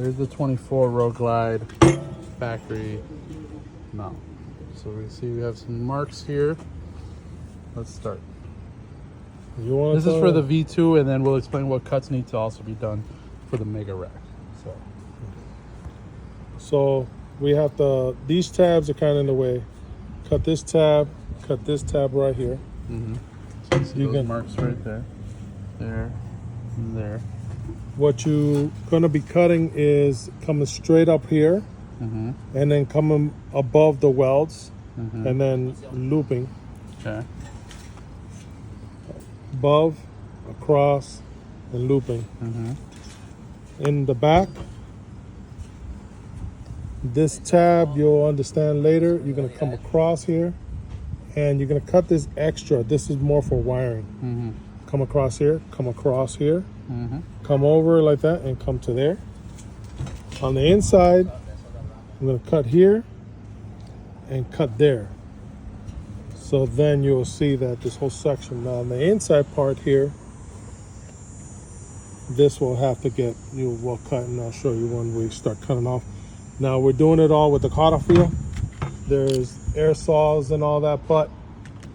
here's the 24 Roadglide factory mount. So we see we have some marks here. Let's start. This is for the V2, and then we'll explain what cuts need to also be done for the Mega Rack. So we have these tabs are kind of in the way. Cut this tab right here. So you see those marks right there, there, and there. What you're gonna be cutting is coming straight up here, and then coming above the welds, and then looping. Okay. Above, across, and looping. In the back, this tab you'll understand later. You're gonna come across here, and you're gonna cut this extra. This is more for wiring. Come across here, come over like that, and come to there. On the inside, I'm gonna cut here and cut there. So then you'll see that this whole section. Now on the inside part here, this will have to get, you will cut, and I'll show you when we start cutting off. Now we're doing it all with the cutoff wheel. There's air saws and all that, but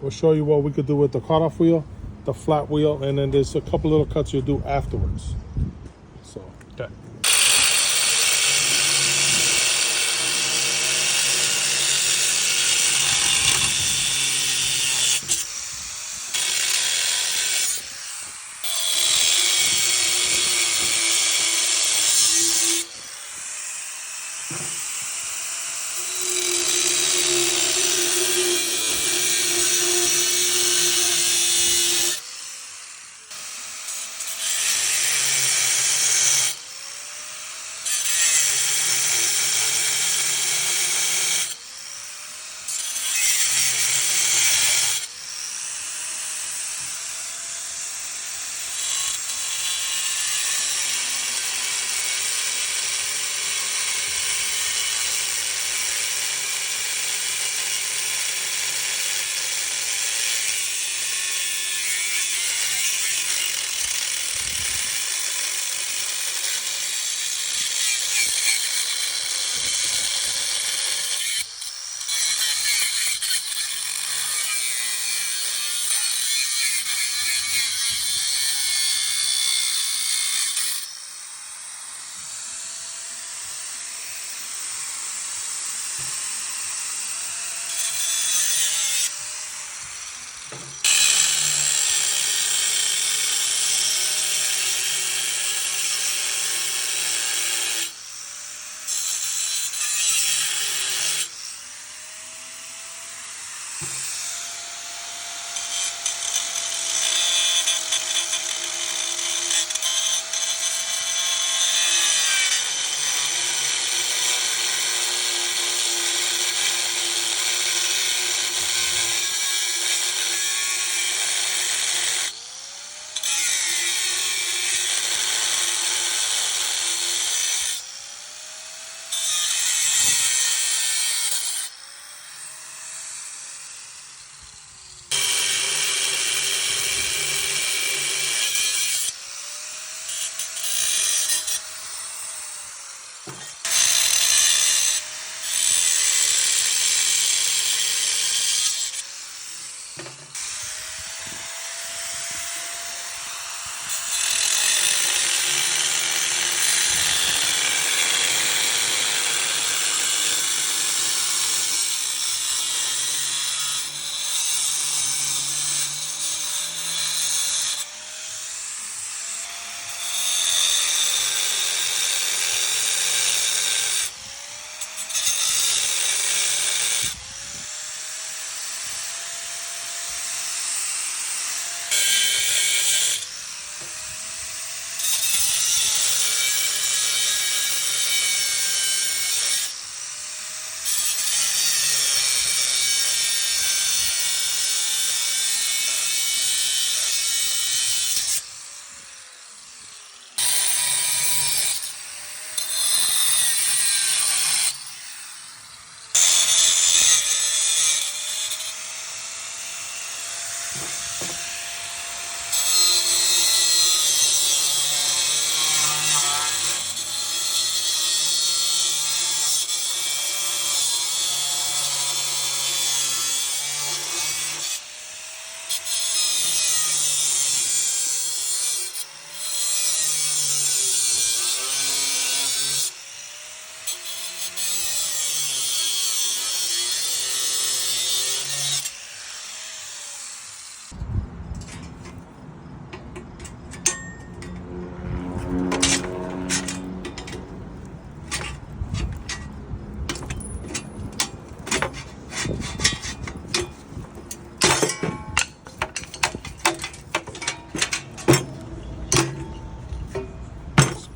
we'll show you what we could do with the cutoff wheel, the flat wheel, and then there's a couple little cuts you'll do afterwards. So, okay.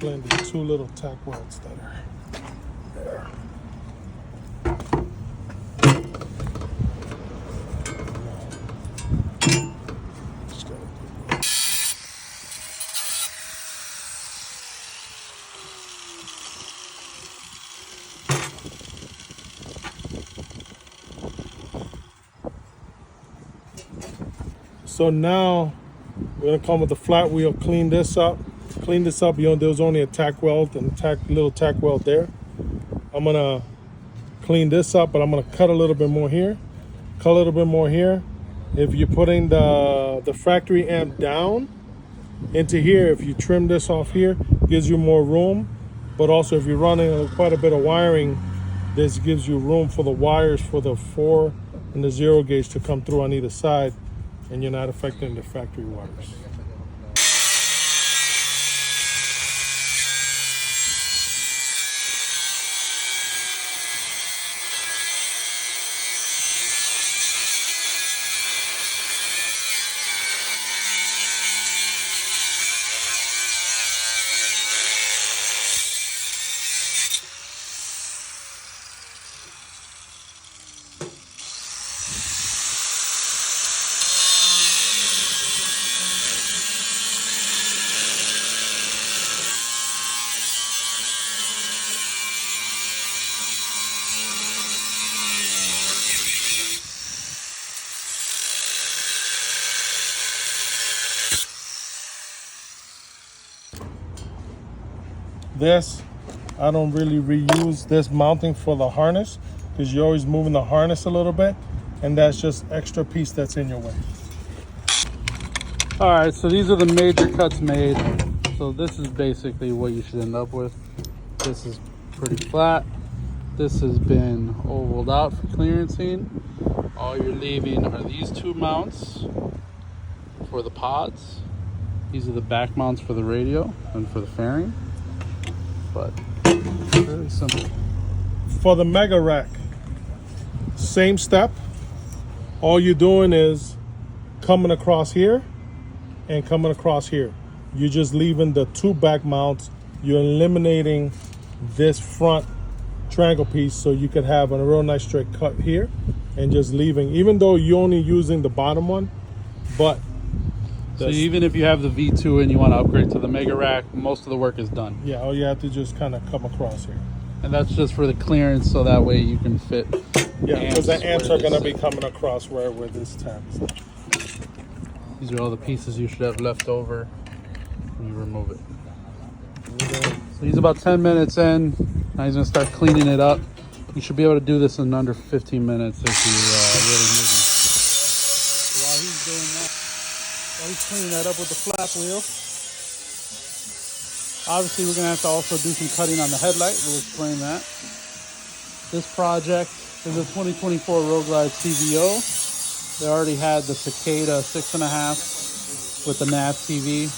explain the two little tack welds that are there. Just gotta do that. So now we're gonna come with the flat wheel, clean this up. You know, there was only a tack weld and little tack weld there. I'm gonna clean this up, but I'm gonna cut a little bit more here, cut a little bit more here. If you're putting the factory amp down into here, if you trim this off here, gives you more room. But also if you're running quite a bit of wiring, this gives you room for the wires for the 4 and the 0 gauge to come through on either side, and you're not affecting the factory wires. This, I don't really reuse this mounting for the harness because you're always moving the harness a little bit, and that's just extra piece that's in your way. All right, so these are the major cuts made. So this is basically what you should end up with. This is pretty flat. This has been ovaled out for clearancing. All you're leaving are these 2 mounts for the pods. These are the back mounts for the radio and for the fairing. But very simple. For the mega rack, same step. All you're doing is coming across here and coming across here. You're just leaving the 2 back mounts. You're eliminating this front triangle piece so you could have a real nice straight cut here, and just leaving, even though you're only using the bottom one, but so even if you have the V2 and you want to upgrade to the mega rack, most of the work is done. Yeah, all you have to just kind of come across here. And that's just for the clearance, so that way you can fit. Yeah, because the amps are going to be coming across where this tab is. These are all the pieces you should have left over when you remove it. So he's about 10 minutes in. Now he's going to start cleaning it up. You should be able to do this in under 15 minutes if you really move him. So while he's doing that, while he's cleaning that up with the flap wheel, obviously we're going to have to also do some cutting on the headlight. We'll explain that. This project is a 2024 Roadglide CVO. They already had the Cicada 6.5 with the nav TV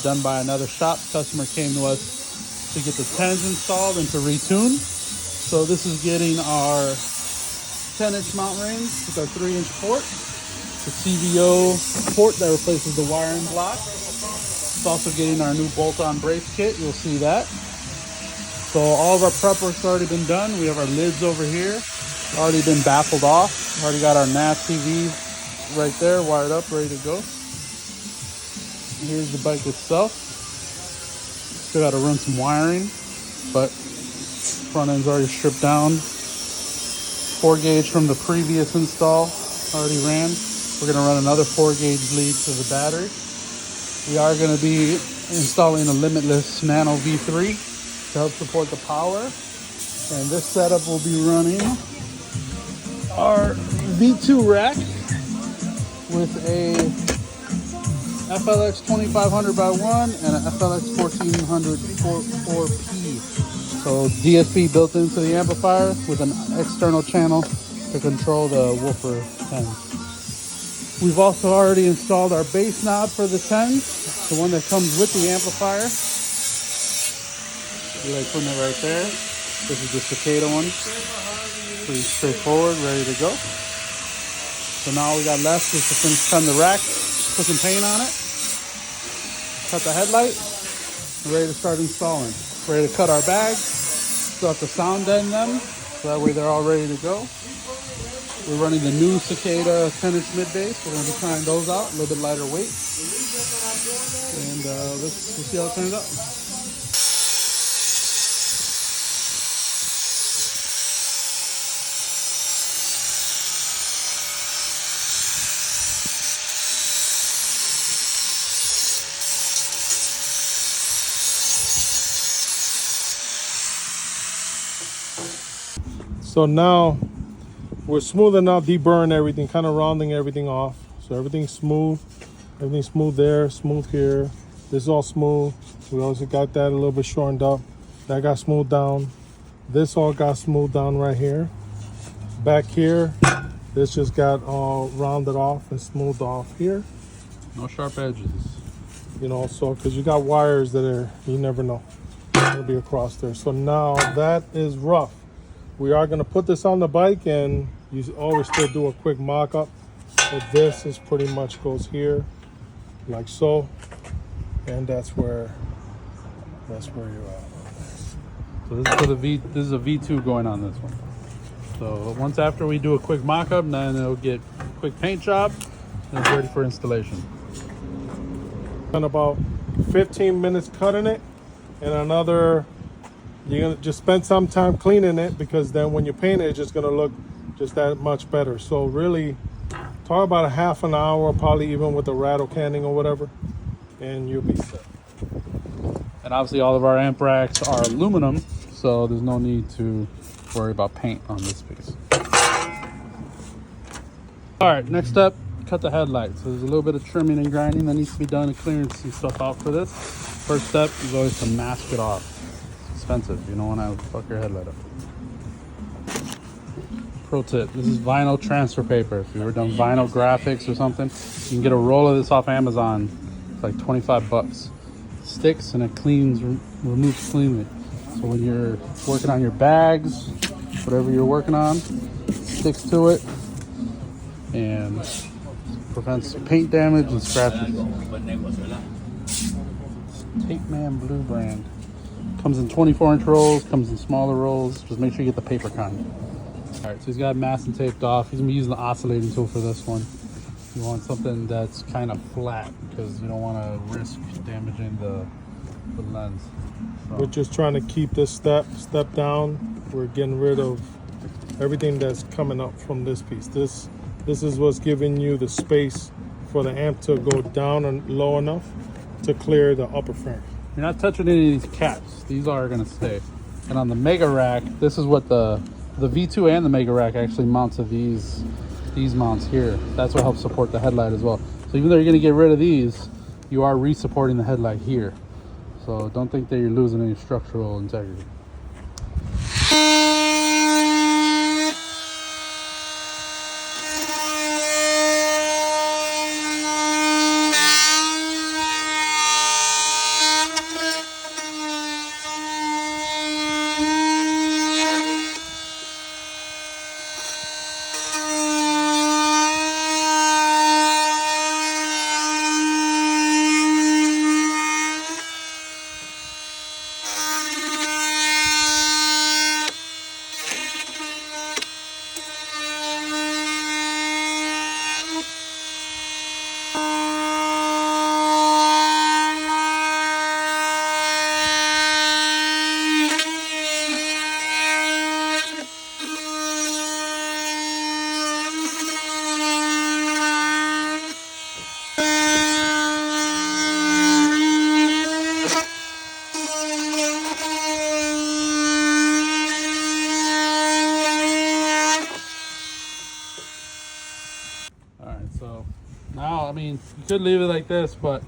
done by another shop. The customer came to us to get the 10s installed and to retune. So this is getting our 10-inch mount rings with our 3-inch port. The CVO port that replaces the wiring block. It's also getting our new bolt-on brace kit. You'll see that. So all of our prep work's already been done. We have our lids over here, already been baffled off. Already got our nav TV right there, wired up, ready to go. Here's the bike itself. Still got to run some wiring, but front end's already stripped down. 4 gauge from the previous install already ran. We're going to run another 4 gauge lead to the battery. We are going to be installing a limitless Nano V3 to help support the power. And this setup will be running our V2 rack with a FLX 2500 by 1 and an FLX 1400 4P. So DSP built into the amplifier with an external channel to control the woofer 10s. We've also already installed our bass knob for the 10s, the one that comes with the amplifier. We like putting it right there. This is the Cicada one. Pretty straightforward, ready to go. So now all we got left is to finish cutting the rack, put some paint on it, cut the headlight, We're ready to start installing. We're ready to cut our bags. Still have to sound deaden them, so that way they're all ready to go. We're running the new Cicada 10-inch mid base. We're going to be trying those out, a little bit lighter weight. And we'll see how it turns out. So now we're smoothing out, deburring everything, kind of rounding everything off. So everything's smooth. Everything's smooth there, smooth here. This is all smooth. We also got that a little bit shortened up. That got smoothed down. This all got smoothed down right here. Back here, this just got all rounded off and smoothed off here. No sharp edges. You know, so because you got wires that are, you never know, it'll be across there. So now that is rough. We are going to put this on the bike, and you always still do a quick mock-up. But this is pretty much goes here, like so, and that's where you're at. So this is for the this is a V2 going on this one. So once after we do a quick mock-up, then it'll get a quick paint job, and it's ready for installation. And about 15 minutes cutting it, and another. You're gonna just spend some time cleaning it, because then when you paint it, it's just gonna look just that much better. So really, talk about a half an hour, probably even with the rattle canning or whatever, and you'll be set. And obviously all of our amp racks are aluminum, so there's no need to worry about paint on this piece. All right, next up, cut the headlight. So there's a little bit of trimming and grinding that needs to be done to clearing some stuff out for this. First step is always to mask it off. Expensive. You don't want to fuck your headlight up. Pro tip, this is vinyl transfer paper. If you've ever done vinyl graphics or something, you can get a roll of this off Amazon. It's like 25 bucks. It sticks and it cleans, removes cleanly. So when you're working on your bags, whatever you're working on, it sticks to it and prevents paint damage and scratches. Tape Man Blue brand. Comes in 24-inch rolls, comes in smaller rolls. Just make sure you get the paper kind. All right, so he's got mask and taped off. He's gonna be using the oscillating tool for this one. You want something that's kind of flat, because you don't want to risk damaging the lens. So. We're just trying to keep this step down. We're getting rid of everything that's coming up from this piece. This is what's giving you the space for the amp to go down and low enough to clear the upper frame. You're not touching any of these caps. These are gonna stay. And on the Mega Rack, this is what the V2 and the Mega Rack actually mount to these mounts here. That's what helps support the headlight as well. So even though you're gonna get rid of these, you are re-supporting the headlight here. So don't think that you're losing any structural integrity. Now, I mean, you could leave it like this, but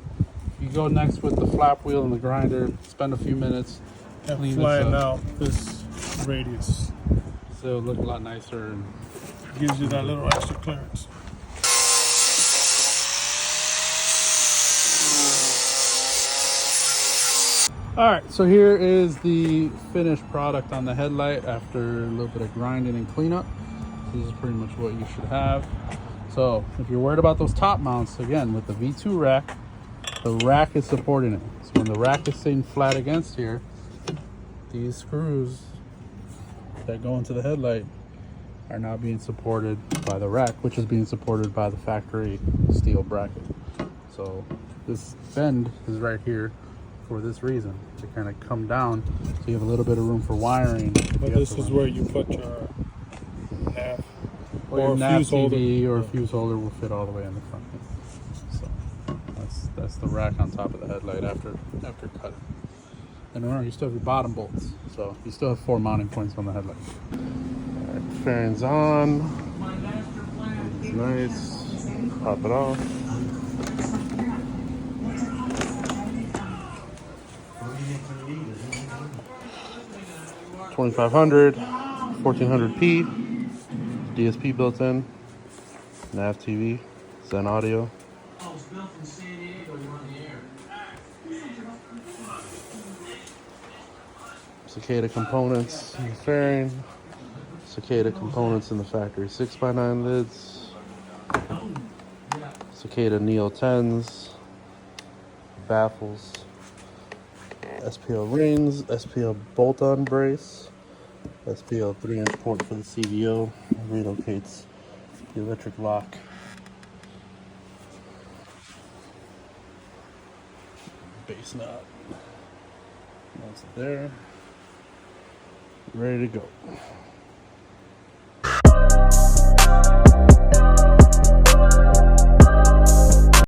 you go next with the flap wheel and the grinder, spend a few minutes, and clean flying this up. out this radius. So it'll look a lot nicer. And gives you that little extra clearance. all right, so here is the finished product on the headlight after a little bit of grinding and cleanup. This is pretty much what you should have. So if you're worried about those top mounts, again, with the V2 rack, the rack is supporting it. So when the rack is sitting flat against here, these screws that go into the headlight are now being supported by the rack, which is being supported by the factory steel bracket. So this bend is right here for this reason, to kind of come down so you have a little bit of room for wiring. But this is where you put your nav or nav fuse holder. TV or a fuse holder will fit all the way in the front. So that's the rack on top of the headlight after cutting. And remember, you still have your bottom bolts, so you still have 4 mounting points on the headlight. All right, fairings on. Nice. Pop it off. $2,500, 1400p, DSP built in, nav TV, Zen audio. Cicada components in the fairing, Cicada components in the factory 6x9 lids, Cicada Neo 10s, baffles, SPL rings, SPL bolt-on brace, SPL 3-inch port for the CVO, relocates the electric lock. Base knot. That's there. Ready to go.